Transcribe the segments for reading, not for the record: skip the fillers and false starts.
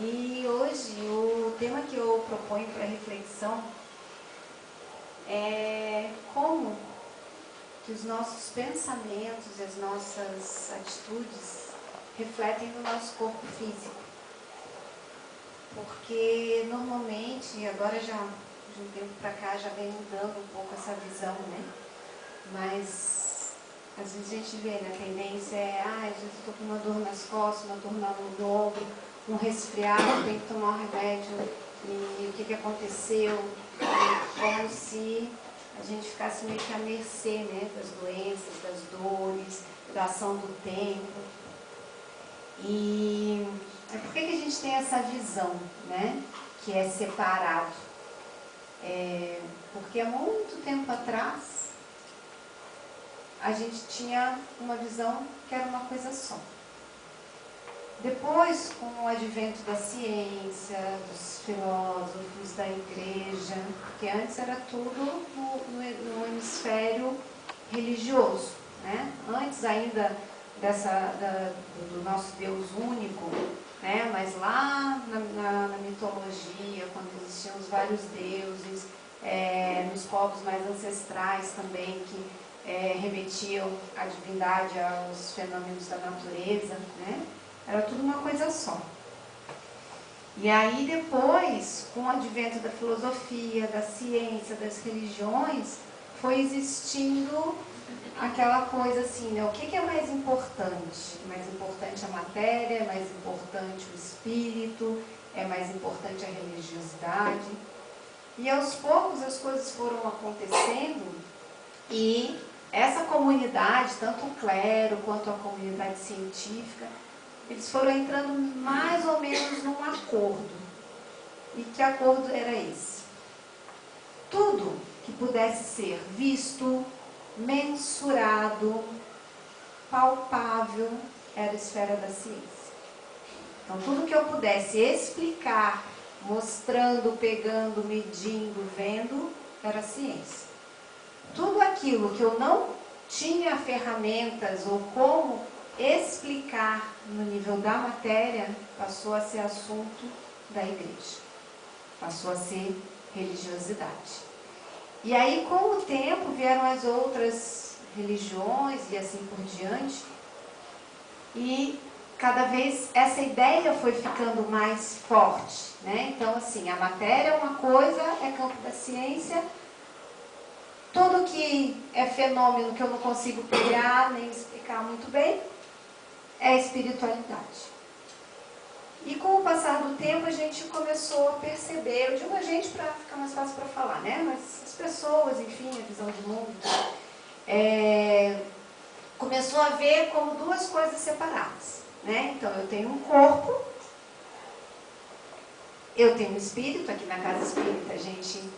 E hoje o tema que eu proponho para reflexão é como que os nossos pensamentos e as nossas atitudes refletem no nosso corpo físico. Porque normalmente, agora já de um tempo para cá já vem mudando um pouco essa visão, né? Mas às vezes a gente vê, né, a tendência é, às vezes eu estou com uma dor nas costas, uma dor no ombro, um resfriado, tenho que tomar um remédio, e o que aconteceu? E como se a gente ficasse meio que à mercê, né, das doenças, das dores, da ação do tempo. E por que a gente tem essa visão, né, que é separado? Porque há muito tempo atrás a gente tinha uma visão que era uma coisa só. Depois, com o advento da ciência, dos filósofos, da igreja, porque antes era tudo no hemisfério religioso, né? Antes ainda do nosso Deus único, né? Mas lá na mitologia, quando existiam os vários deuses, nos povos mais ancestrais também, que remetiam à divindade, aos fenômenos da natureza, né? Era tudo uma coisa só. E aí depois, com o advento da filosofia, da ciência, das religiões, foi existindo aquela coisa assim, né? O que é mais importante? É mais importante a matéria, é mais importante o espírito, é mais importante a religiosidade. E aos poucos as coisas foram acontecendo e essa comunidade, tanto o clero quanto a comunidade científica, eles foram entrando mais ou menos num acordo. E que acordo era esse? Tudo que pudesse ser visto, mensurado, palpável, era a esfera da ciência. Então, tudo que eu pudesse explicar, mostrando, pegando, medindo, vendo, era ciência. Tudo aquilo que eu não tinha ferramentas ou como explicar no nível da matéria, passou a ser assunto da igreja. Passou a ser religiosidade. E aí, com o tempo, vieram as outras religiões e assim por diante. E cada vez essa ideia foi ficando mais forte, né? Então, assim, a matéria é uma coisa, é campo da ciência. Tudo que é fenômeno que eu não consigo pegar nem explicar muito bem é espiritualidade. E com o passar do tempo a gente começou a perceber, eu digo a gente para ficar mais fácil para falar, né? Mas as pessoas, enfim, a visão de mundo, começou a ver como duas coisas separadas, né? Então eu tenho um corpo, eu tenho um espírito. Aqui na casa espírita a gente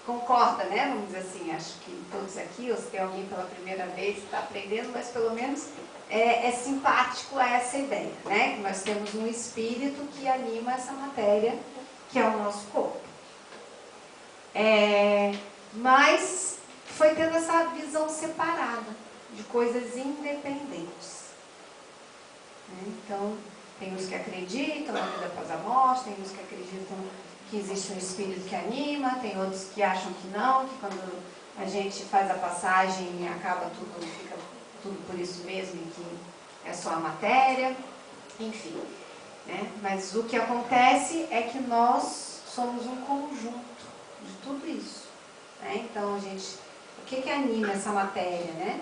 concorda, né? Vamos dizer assim, acho que todos aqui, ou se tem alguém pela primeira vez que está aprendendo, mas pelo menos é simpático a essa ideia, né? Que nós temos um espírito que anima essa matéria, que é o nosso corpo. Mas foi tendo essa visão separada, de coisas independentes. Então, tem uns que acreditam na vida após a morte, tem uns que acreditam que existe um espírito que anima, tem outros que acham que não, que quando a gente faz a passagem acaba tudo, fica tudo por isso mesmo e que é só a matéria, enfim. Né? Mas o que acontece é que nós somos um conjunto de tudo isso. Né? Então, o que anima essa matéria, né?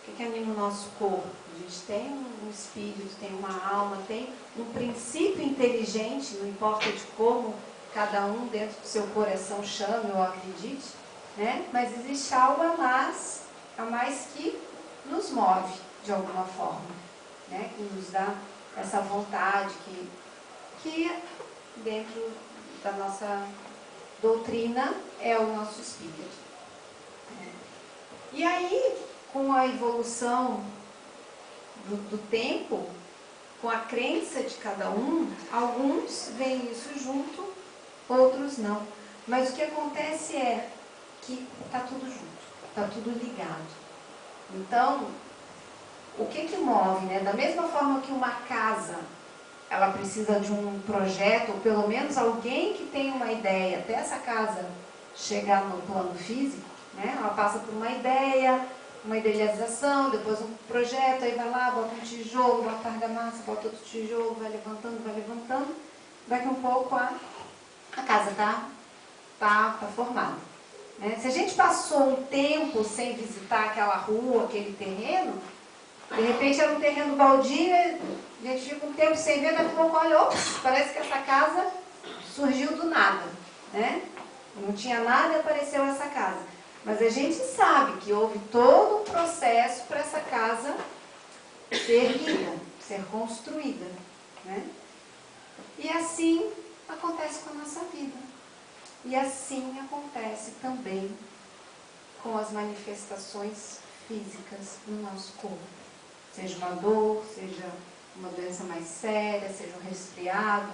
O que anima o nosso corpo? A gente tem um espírito, tem uma alma, tem um princípio inteligente, não importa de como cada um dentro do seu coração chame ou acredite, né? Mas existe algo a mais que nos move de alguma forma, né? Que nos dá essa vontade, que dentro da nossa doutrina é o nosso espírito. E aí, com a evolução do tempo, com a crença de cada um, alguns veem isso junto, outros não. Mas o que acontece é que está tudo junto, está tudo ligado. Então, o que move, né? Da mesma forma que uma casa, ela precisa de um projeto, ou pelo menos alguém que tem uma ideia, até essa casa chegar no plano físico, né? Ela passa por uma ideia, uma idealização, depois um projeto, aí vai lá, bota um tijolo, bota argamassa, bota outro tijolo, vai levantando, daqui um pouco a casa tá formada. Né? Se a gente passou um tempo sem visitar aquela rua, aquele terreno, de repente era um terreno baldio, a gente fica um tempo sem ver, daqui a pouco, olha, ops, parece que essa casa surgiu do nada, né? Não tinha nada e apareceu essa casa. Mas a gente sabe que houve todo um processo para essa casa ser linda, ser construída, né? E assim acontece com a nossa vida. E assim acontece também com as manifestações físicas no nosso corpo. Seja uma dor, seja uma doença mais séria, seja um resfriado,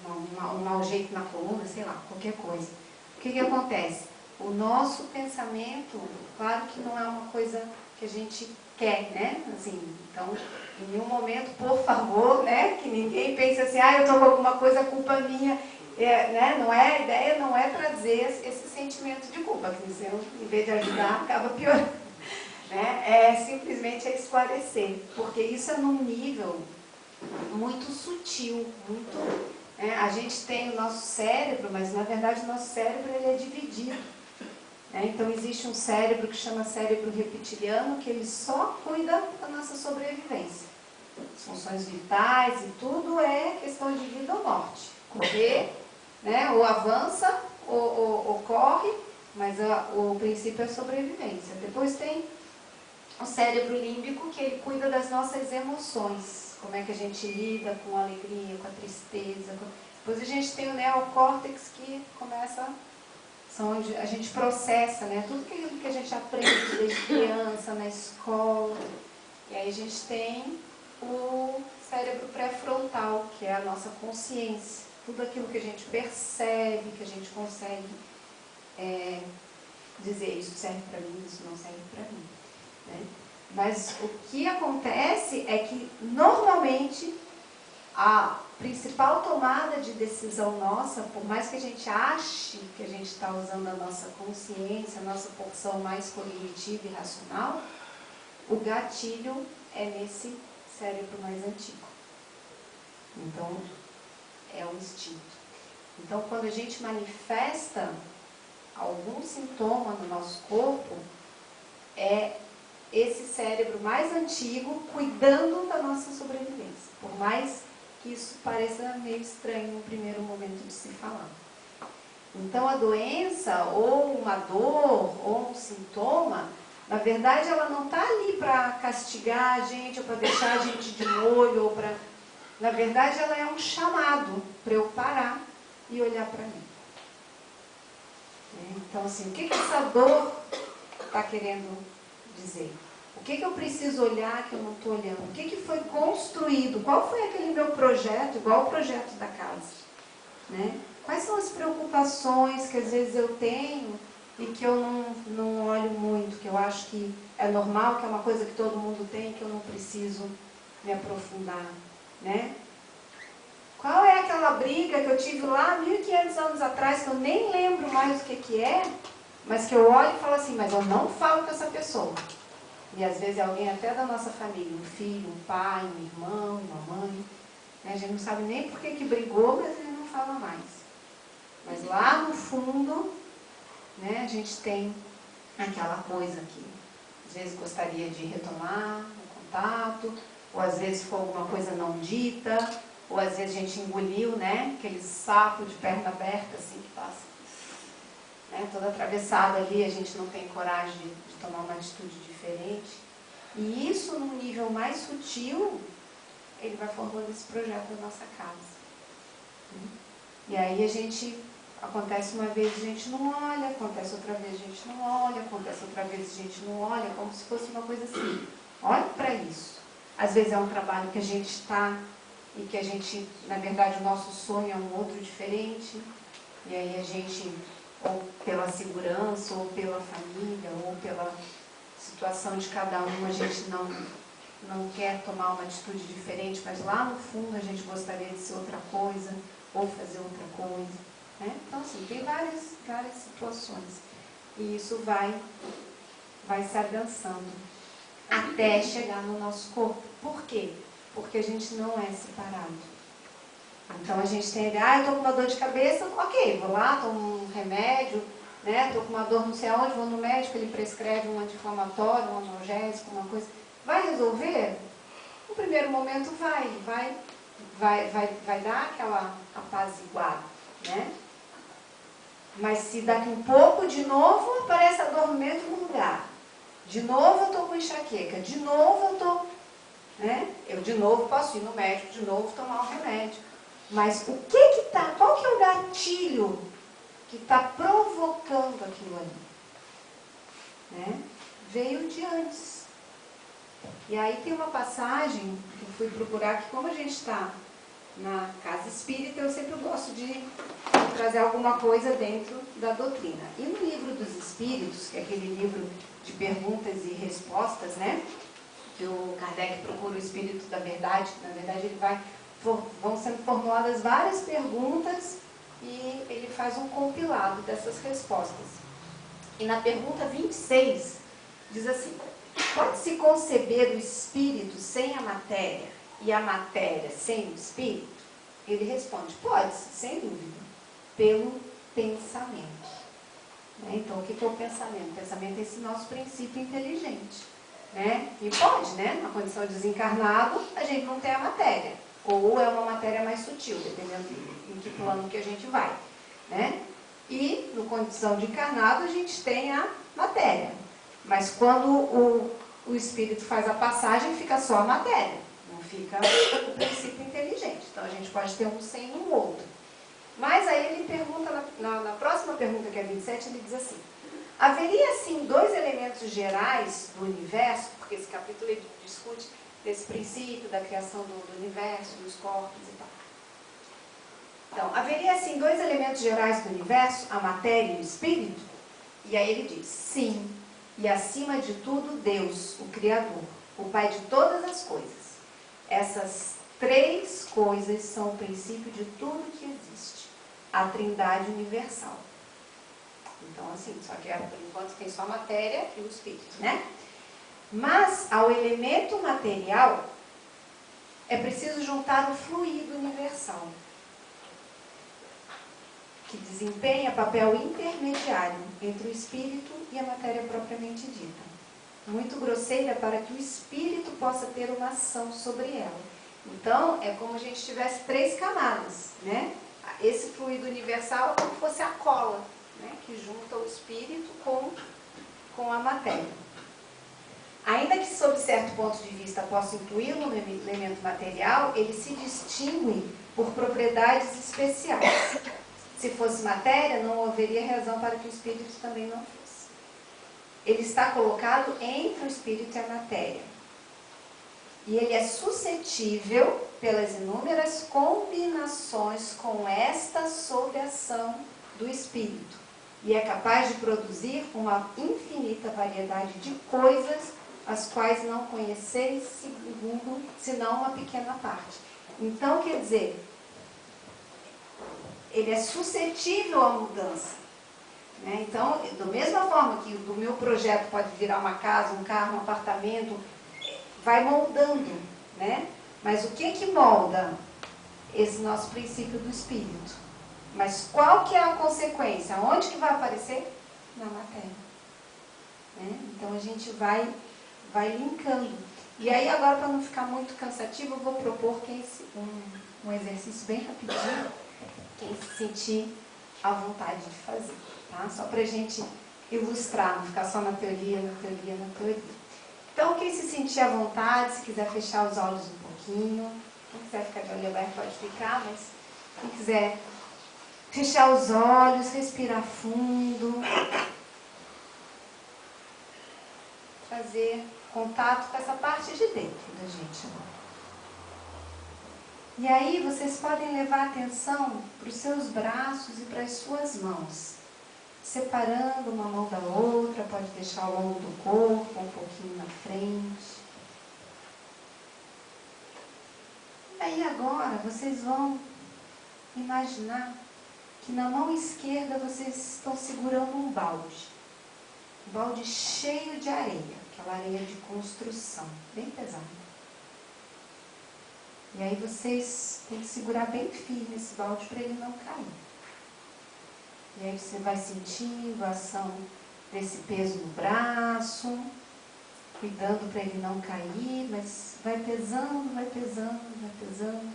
um mau jeito na coluna, sei lá, qualquer coisa. O que acontece? O nosso pensamento, claro que não é uma coisa que a gente quer, né? Assim, então, em nenhum momento, por favor, né? Que ninguém pense assim, eu estou com alguma coisa, culpa minha. Né? Não é, a ideia não é trazer esse sentimento de culpa, que você, em vez de ajudar, acaba piorando. Né? É simplesmente esclarecer, porque isso é num nível muito sutil, muito... a gente tem o nosso cérebro, mas na verdade o nosso cérebro ele é dividido. Então existe um cérebro que chama cérebro reptiliano, que ele só cuida da nossa sobrevivência. As funções vitais e tudo é questão de vida ou morte. Correr, né? Ou avança, ou corre, mas o princípio é a sobrevivência. Depois tem o cérebro límbico, que ele cuida das nossas emoções. Como é que a gente lida com a alegria, com a tristeza. Depois a gente tem o neocórtex, que começa... São onde a gente processa, né? Tudo aquilo que a gente aprende desde criança, na escola. E aí a gente tem o cérebro pré-frontal, que é a nossa consciência. Tudo aquilo que a gente percebe, que a gente consegue dizer, isso serve para mim, isso não serve para mim. Né? Mas o que acontece é que, normalmente, a principal tomada de decisão nossa, por mais que a gente ache que a gente está usando a nossa consciência, a nossa porção mais cognitiva e racional, o gatilho é nesse cérebro mais antigo. Então, é o instinto. Então, quando a gente manifesta algum sintoma no nosso corpo, é esse cérebro mais antigo cuidando da nossa sobrevivência. Por mais que isso pareça meio estranho no primeiro momento de se falar. Então, a doença, ou uma dor, ou um sintoma, na verdade, ela não está ali para castigar a gente, ou para deixar a gente de molho, ou para... Na verdade, ela é um chamado para eu parar e olhar para mim. Então, assim, o que essa dor está querendo dizer? O que eu preciso olhar que eu não estou olhando? O que foi construído? Qual foi aquele meu projeto, igual o projeto da casa? Né? Quais são as preocupações que às vezes eu tenho e que eu não olho muito, que eu acho que é normal, que é uma coisa que todo mundo tem, que eu não preciso me aprofundar? Né? Qual é aquela briga que eu tive lá 1500 anos atrás, que eu nem lembro mais o que é, mas que eu olho e falo assim, mas eu não falo com essa pessoa. E às vezes é alguém até da nossa família, um filho, um pai, um irmão, uma mãe. Né? A gente não sabe nem por que brigou, mas ele não fala mais. Mas lá no fundo, né, a gente tem aquela coisa que às vezes gostaria de retomar o contato, ou às vezes foi alguma coisa não dita, ou às vezes a gente engoliu, né, aquele sapo de perna aberta, assim, que passa, né, todo atravessado ali, a gente não tem coragem de tomar uma atitude diferente. E isso, num nível mais sutil, ele vai formando esse projeto da nossa casa. E aí a gente, acontece uma vez a gente não olha, acontece outra vez a gente não olha, acontece outra vez a gente não olha, como se fosse uma coisa assim. Olhe para isso. Às vezes é um trabalho que a gente está e que a gente, na verdade, o nosso sonho é um outro diferente. E aí a gente, ou pela segurança, ou pela família, ou pela situação de cada um, a gente não quer tomar uma atitude diferente, mas lá no fundo a gente gostaria de ser outra coisa, ou fazer outra coisa. Né? Então, assim, tem várias situações. E isso vai se adensando até chegar no nosso corpo. Por quê? Porque a gente não é separado. Então a gente tem a ideia, eu estou com uma dor de cabeça, ok, vou lá, tomo um remédio, né? Estou com uma dor não sei aonde, vou no médico, ele prescreve um anti-inflamatório, um analgésico, uma coisa. Vai resolver? No primeiro momento vai dar aquela apaziguada, né? Mas se daqui um pouco, de novo, aparece a dor no mesmo lugar. De novo eu estou com enxaqueca, de novo eu estou... Né? Eu de novo posso ir no médico, de novo tomar um remédio. Mas o que está, qual que é o gatilho que está provocando aquilo ali? Né? Veio de antes. E aí tem uma passagem que eu fui procurar, que como a gente está na casa espírita, eu sempre gosto de trazer alguma coisa dentro da doutrina. E no livro dos Espíritos, que é aquele livro de perguntas e respostas, né? Que o Kardec procura o Espírito da Verdade, que na verdade ele vão sendo formuladas várias perguntas e ele faz um compilado dessas respostas. E na pergunta 26, diz assim: pode-se conceber o espírito sem a matéria e a matéria sem o espírito? Ele responde: pode-se, sem dúvida, pelo pensamento. Né? Então, o que é o pensamento? O pensamento é esse nosso princípio inteligente. Né? E pode, né? Na condição de desencarnado, a gente não tem a matéria. Ou é uma matéria mais sutil, dependendo em que plano que a gente vai. Né? E, no condição de encarnado, a gente tem a matéria. Mas quando o espírito faz a passagem, fica só a matéria. Não fica o princípio inteligente. Então, a gente pode ter um sem um outro. Mas aí ele pergunta, na próxima pergunta, que é 27, ele diz assim: haveria, assim, dois elementos gerais do universo, porque esse capítulo ele discute desse princípio da criação do universo, dos corpos e tal. Então, haveria, assim, dois elementos gerais do universo, a matéria e o espírito? E aí ele diz: sim, e acima de tudo Deus, o Criador, o Pai de todas as coisas. Essas três coisas são o princípio de tudo que existe, a Trindade universal. Então, assim, só que por enquanto tem só a matéria e o espírito, né? Mas, ao elemento material, é preciso juntar o fluido universal, que desempenha papel intermediário entre o espírito e a matéria propriamente dita. Muito grosseira para que o espírito possa ter uma ação sobre ela. Então, é como se a gente tivesse três camadas, né? Esse fluido universal é como se fosse a cola, né, que junta o espírito com a matéria. Ainda que, sob certo ponto de vista, possa incluí-lo no elemento material, ele se distingue por propriedades especiais. Se fosse matéria, não haveria razão para que o espírito também não fosse. Ele está colocado entre o espírito e a matéria. E ele é suscetível, pelas inúmeras combinações com esta sob ação do espírito, e é capaz de produzir uma infinita variedade de coisas, as quais não conheceis senão uma pequena parte. Então, quer dizer, ele é suscetível à mudança. Né? Então, da mesma forma que do meu projeto pode virar uma casa, um carro, um apartamento, vai moldando, né? Mas o que molda? Esse nosso princípio do espírito. Mas qual que é a consequência? Onde que vai aparecer? Na matéria. Né? Então a gente vai linkando. E aí agora, para não ficar muito cansativo, eu vou propor um exercício bem rapidinho, quem se sentir à vontade de fazer. Tá? Só para a gente ilustrar, não ficar só na teoria. Então, quem se sentir à vontade, se quiser fechar os olhos um pouquinho, quem quiser ficar de olho aberto pode ficar, mas quem quiser fechar os olhos, respirar fundo, fazer contato com essa parte de dentro da gente. E aí vocês podem levar a atenção para os seus braços e para as suas mãos, separando uma mão da outra, pode deixar deixar ao longo do corpo, um pouquinho na frente. E aí agora vocês vão imaginar que na mão esquerda vocês estão segurando um balde cheio de areia, aquela areia de construção, bem pesada. E aí vocês têm que segurar bem firme esse balde para ele não cair. E aí você vai sentindo a ação desse peso no braço, cuidando para ele não cair, mas vai pesando, vai pesando, vai pesando.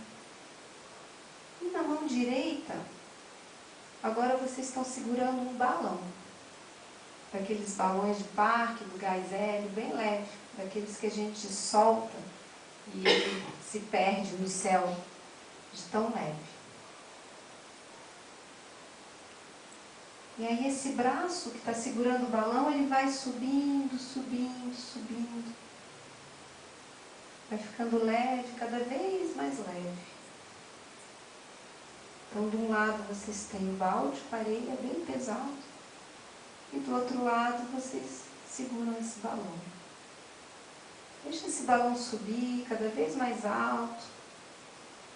E na mão direita, agora vocês estão segurando um balão. Daqueles balões de parque, do gás hélio, bem leve, daqueles que a gente solta e ele se perde no céu de tão leve. E aí esse braço que está segurando o balão, ele vai subindo, subindo, subindo. Vai ficando leve, cada vez mais leve. Então, de um lado vocês têm o balde com areia bem pesado. E do outro lado vocês seguram esse balão. Deixa esse balão subir cada vez mais alto,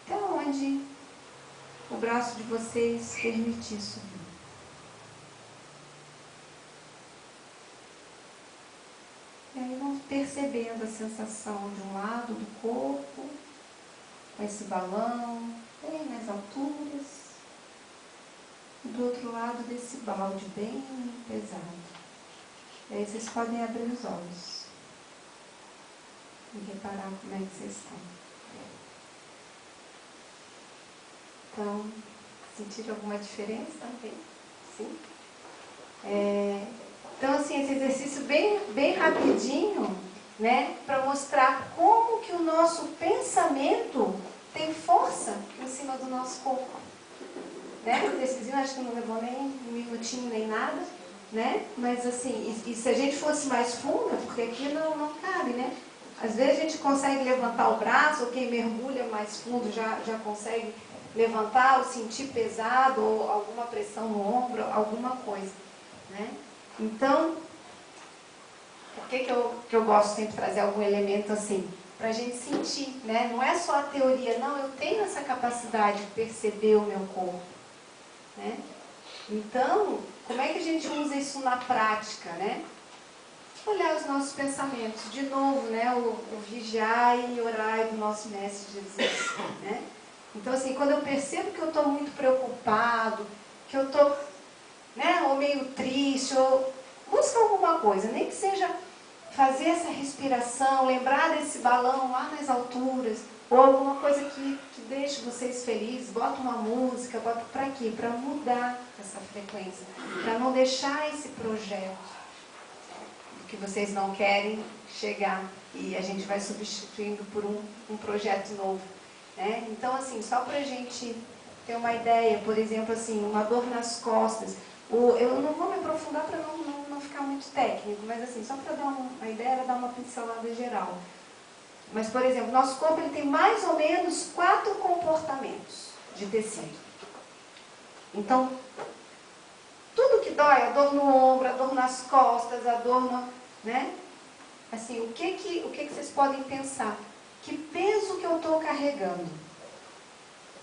até onde o braço de vocês permitir subir. E aí vão percebendo a sensação de um lado do corpo, com esse balão, bem nas alturas, e do outro lado desse balde bem pesado. E aí vocês podem abrir os olhos e reparar como é que vocês estão. Então, sentiram alguma diferença também? Sim? Então, assim, esse exercício bem rapidinho, né, para mostrar como que o nosso pensamento tem força em cima do nosso corpo. Né? O exercício, acho que não levou nem um minutinho, nem nada, né? Mas, assim, e se a gente fosse mais fundo, porque aqui não cabe, né? Às vezes a gente consegue levantar o braço, ou quem mergulha mais fundo já consegue levantar, ou sentir pesado, ou alguma pressão no ombro, alguma coisa, né? Então, por que eu gosto sempre de trazer algum elemento assim? Para a gente sentir, né? Não é só a teoria, não, eu tenho essa capacidade de perceber o meu corpo, né? Então, como é que a gente usa isso na prática, né? Olhar os nossos pensamentos, de novo, né? O vigiar e orar do nosso Mestre Jesus, né? Então, assim, quando eu percebo que eu estou muito preocupado, que eu estou, né, ou meio triste, ou busca alguma coisa, nem que seja fazer essa respiração, lembrar desse balão lá nas alturas, ou alguma coisa que deixe vocês felizes, bota uma música, bota para quê? Para mudar essa frequência, para não deixar esse projeto que vocês não querem chegar, e a gente vai substituindo por um projeto novo, né? Então, assim, só para a gente ter uma ideia, por exemplo, assim, uma dor nas costas, eu não vou me aprofundar para não ficar muito técnico, mas assim, só para dar uma ideia, dar uma pincelada geral. Mas, por exemplo, nosso corpo ele tem mais ou menos 4 comportamentos de tecido. Então, tudo que dói, a dor no ombro, a dor nas costas, a dor no, né? Assim, o que vocês podem pensar? Que peso que eu estou carregando?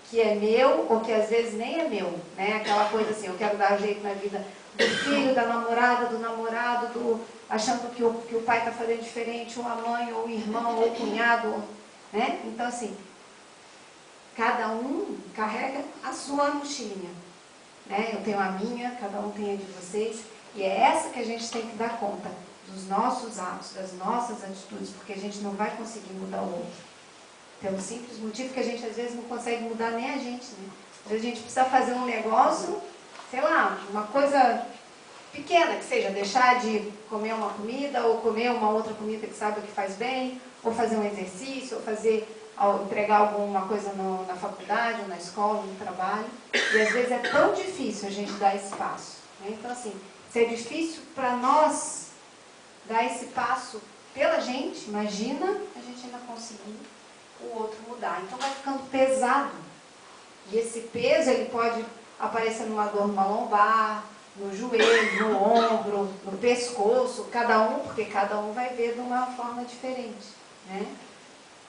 Que é meu ou que às vezes nem é meu, né? Aquela coisa assim, eu quero dar jeito na vida do filho, da namorada, do namorado, achando que o pai está fazendo diferente, ou a mãe, ou o irmão, ou o cunhado, né? Então, assim, cada um carrega a sua mochilinha, né? Eu tenho a minha, cada um tem a de vocês, e é essa que a gente tem que dar conta dos nossos atos, das nossas atitudes, porque a gente não vai conseguir mudar o outro. Pelo simples motivo que a gente às vezes não consegue mudar nem a gente, né? Às vezes a gente precisa fazer um negócio, sei lá, uma coisa pequena que seja, deixar de comer uma comida, ou comer uma outra comida que sabe que faz bem, ou fazer um exercício, ou entregar alguma coisa na faculdade, ou na escola, no trabalho. E às vezes é tão difícil a gente dar esse passo, né? Então, assim, se é difícil para nós dar esse passo pela gente, imagina a gente ainda conseguir o outro mudar. Então vai ficando pesado. E esse peso ele pode aparecer numa dor numa lombar, no joelho, no ombro, no pescoço, cada um, porque cada um vai ver de uma forma diferente, né?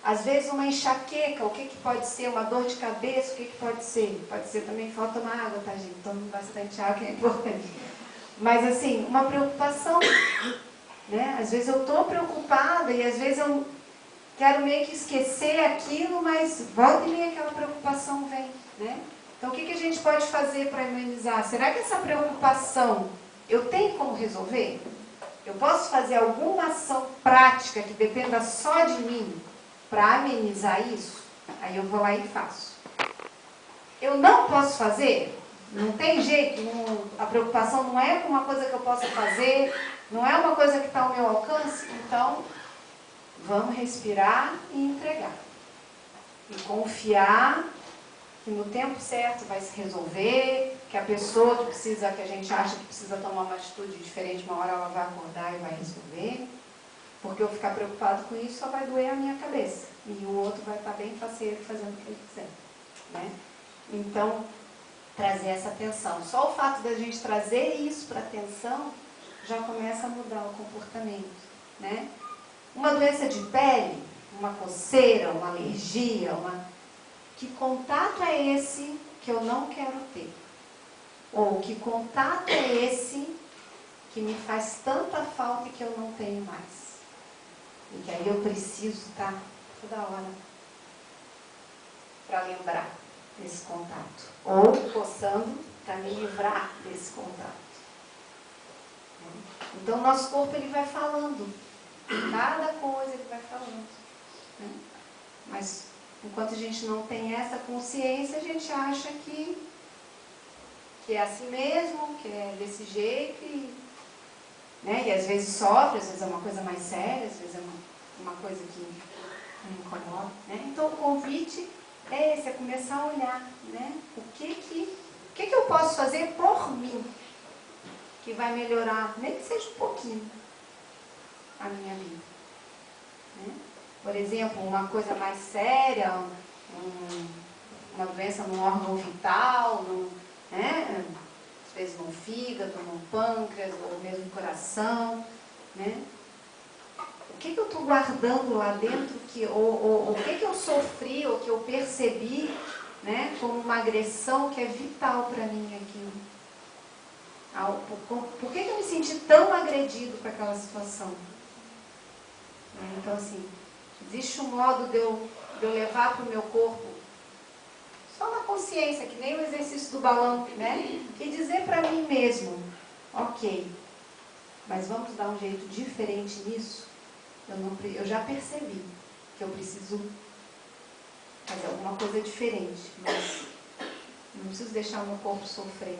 Às vezes uma enxaqueca, o que pode ser? Uma dor de cabeça, o que pode ser? Pode ser também falta de água, tá, gente? Tome bastante água, que é importante. Mas assim, uma preocupação, né? Às vezes eu estou preocupada e às vezes eu quero meio que esquecer aquilo, mas volta e meia aquela preocupação vem, né? Então o que a gente pode fazer para amenizar? Será que essa preocupação eu tenho como resolver? Eu posso fazer alguma ação prática que dependa só de mim para amenizar isso? Aí eu vou lá e faço. Eu não posso fazer? Não tem jeito, a preocupação não é uma coisa que eu possa fazer, não é uma coisa que está ao meu alcance, então vamos respirar e entregar. E confiar que no tempo certo vai se resolver, que a pessoa que a gente acha que precisa tomar uma atitude diferente, uma hora ela vai acordar e vai resolver. Porque eu ficar preocupado com isso só vai doer a minha cabeça. E o outro vai estar bem faceiro fazendo o que ele quiser, né? Então, trazer essa atenção. Só o fato da gente trazer isso para a atenção já começa a mudar o comportamento, né? Uma doença de pele, uma coceira, uma alergia, que contato é esse que eu não quero ter? Ou que contato é esse que me faz tanta falta e que eu não tenho mais? E que aí eu preciso estar toda hora para lembrar desse contato. Ou coçando para me livrar desse contato. Então o nosso corpo ele vai falando. Cada coisa ele vai falando. Né? Mas enquanto a gente não tem essa consciência, a gente acha que é assim mesmo, que é desse jeito, né? E às vezes sofre, às vezes é uma coisa mais séria, às vezes é uma coisa que me incomoda. Né? Então o convite é esse, é começar a olhar, né? O que eu posso fazer por mim que vai melhorar, nem que seja um pouquinho, a minha vida. Né? Por exemplo, uma coisa mais séria, uma doença no órgão vital, né? Às vezes no fígado, no pâncreas, ou mesmo no coração. Né? O que eu estou guardando lá dentro, ou o que eu sofri, ou que eu percebi, né, como uma agressão que é vital para mim aqui? Por que eu me senti tão agredido com aquela situação? Então, assim, existe um modo de eu levar para o meu corpo, só na consciência, que nem o exercício do balão, né? E dizer para mim mesmo, ok, mas vamos dar um jeito diferente nisso? Eu já percebi que eu preciso fazer alguma coisa diferente, mas não preciso deixar o meu corpo sofrer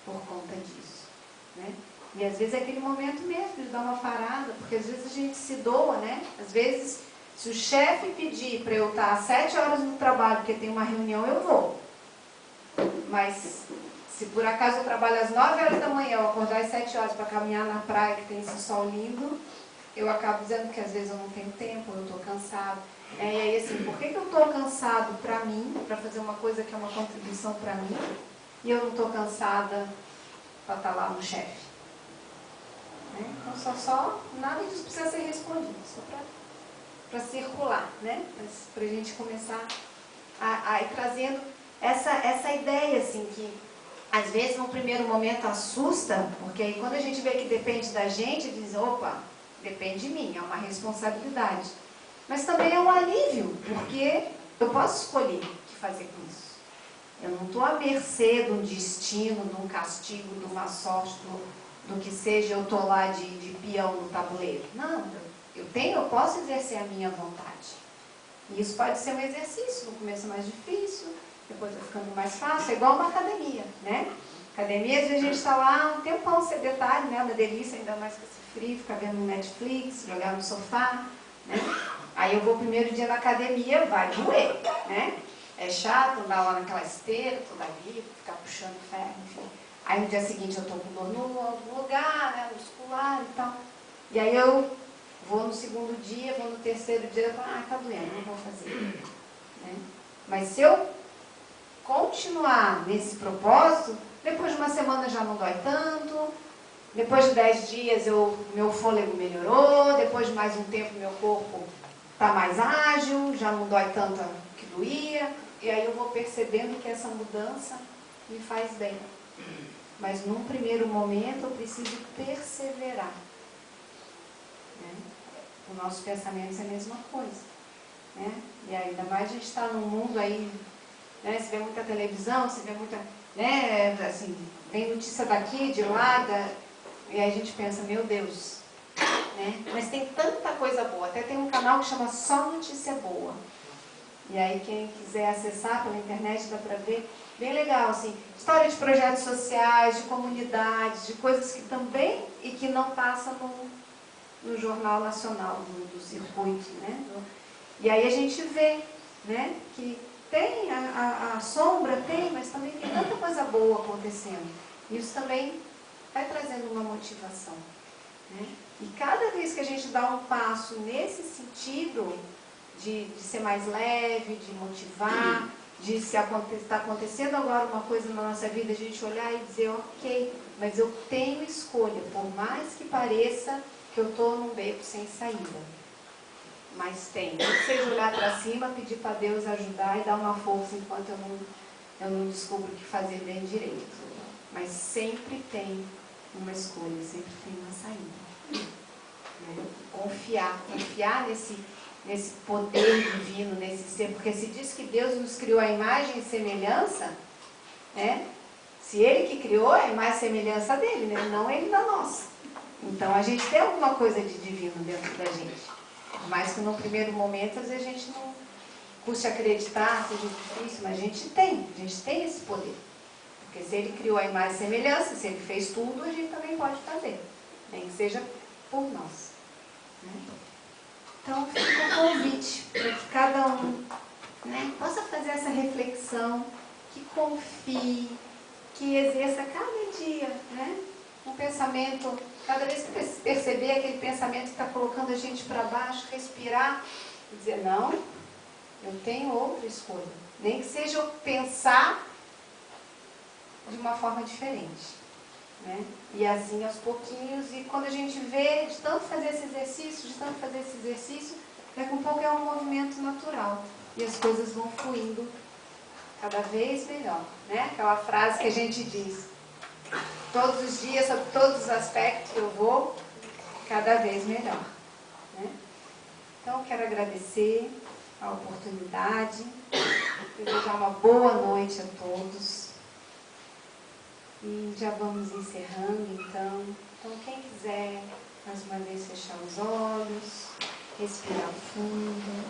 por conta disso, né? E às vezes é aquele momento mesmo de dar uma parada, porque às vezes a gente se doa, né? Às vezes, se o chefe pedir para eu estar às 7 horas no trabalho, porque tem uma reunião, eu vou. Mas se por acaso eu trabalho às 9 horas da manhã, eu acordar às 7 horas para caminhar na praia, que tem esse sol lindo, eu acabo dizendo que às vezes eu não tenho tempo, eu estou cansado. E aí assim, por que eu estou cansado para mim, para fazer uma coisa que é uma contribuição para mim, e eu não estou cansada para estar lá no chefe? Né? Então só nada disso precisa ser respondido, só para circular, né? Mas para a gente começar a ir trazendo essa ideia, assim, que às vezes no primeiro momento assusta, porque aí quando a gente vê que depende da gente, diz, opa, depende de mim, é uma responsabilidade. Mas também é um alívio, porque eu posso escolher o que fazer com isso. Eu não estou à mercê de um destino, de um castigo, de uma sorte, do que seja, eu estou lá de peão no tabuleiro. Não, eu posso exercer a minha vontade. E isso pode ser um exercício, no começo é mais difícil, depois vai ficando mais fácil, é igual uma academia, né? Academia, às vezes a gente está lá um tempão sedentário, né? Uma delícia, ainda mais com esse frio, ficar vendo Netflix, jogar no sofá, né? Aí eu vou o primeiro dia na academia, vai doer, né? É chato andar lá naquela esteira, toda ali, ficar puxando ferro, enfim. Aí no dia seguinte eu estou com dor no lugar, né? Muscular e tal. E aí eu vou no segundo dia, vou no terceiro dia, eu falo, tá doendo, não vou fazer. Né? Mas se eu continuar nesse propósito, Depois de uma semana já não dói tanto. Depois de 10 dias meu fôlego melhorou. Depois de mais um tempo meu corpo está mais ágil, já não dói tanto que doía. E aí eu vou percebendo que essa mudança me faz bem. Mas num primeiro momento eu preciso perseverar. Né? O nosso pensamento é a mesma coisa. Né? E ainda mais a gente está num mundo aí, né? Se vê muita televisão, se vê muita, né? Assim, vem notícia daqui, de lá, e aí a gente pensa, meu Deus, né? Mas tem tanta coisa boa, até tem um canal que chama Só Notícia Boa. E aí quem quiser acessar pela internet dá para ver, bem legal, assim, história de projetos sociais, de comunidades, de coisas que também e que não passam no Jornal Nacional, do circuito, né? E aí a gente vê, né, que tem a sombra, tem, mas também tem tanta coisa boa acontecendo. Isso também vai trazendo uma motivação. Né? E cada vez que a gente dá um passo nesse sentido de ser mais leve, de motivar, de se está acontecendo agora uma coisa na nossa vida, a gente olhar e dizer, ok, mas eu tenho escolha, por mais que pareça que eu estou num beco sem saída. Mas tem. Nem que seja olhar para cima, pedir para Deus ajudar e dar uma força enquanto eu não descubro o que fazer bem direito. Mas sempre tem uma escolha, sempre tem uma saída. Né? Confiar nesse poder divino, nesse ser. Porque se diz que Deus nos criou a imagem e semelhança, né? Se Ele que criou, é a imagem e semelhança dele, né? Não Ele da nossa. Então a gente tem alguma coisa de divino dentro da gente. Mas que no primeiro momento, às vezes a gente não custa acreditar, seja difícil, mas a gente tem esse poder. Porque se Ele criou a imagem e semelhança, se Ele fez tudo, a gente também pode fazer. Nem que seja por nós. Né? Então fica o convite para que cada um, né, possa fazer essa reflexão, que confie, que exerça cada dia, né, um pensamento. Cada vez que perceber aquele pensamento que está colocando a gente para baixo, respirar e dizer, não, eu tenho outra escolha. Nem que seja eu pensar de uma forma diferente. Né? E assim aos pouquinhos, e quando a gente vê, de tanto fazer esse exercício, daqui a um pouco é um movimento natural. E as coisas vão fluindo cada vez melhor. Né? Aquela frase que a gente diz, todos os dias, sobre todos os aspectos, eu vou cada vez melhor. Né? Então, quero agradecer a oportunidade, desejar uma boa noite a todos. E já vamos encerrando, então. Então, quem quiser, mais uma vez, fechar os olhos, respirar fundo.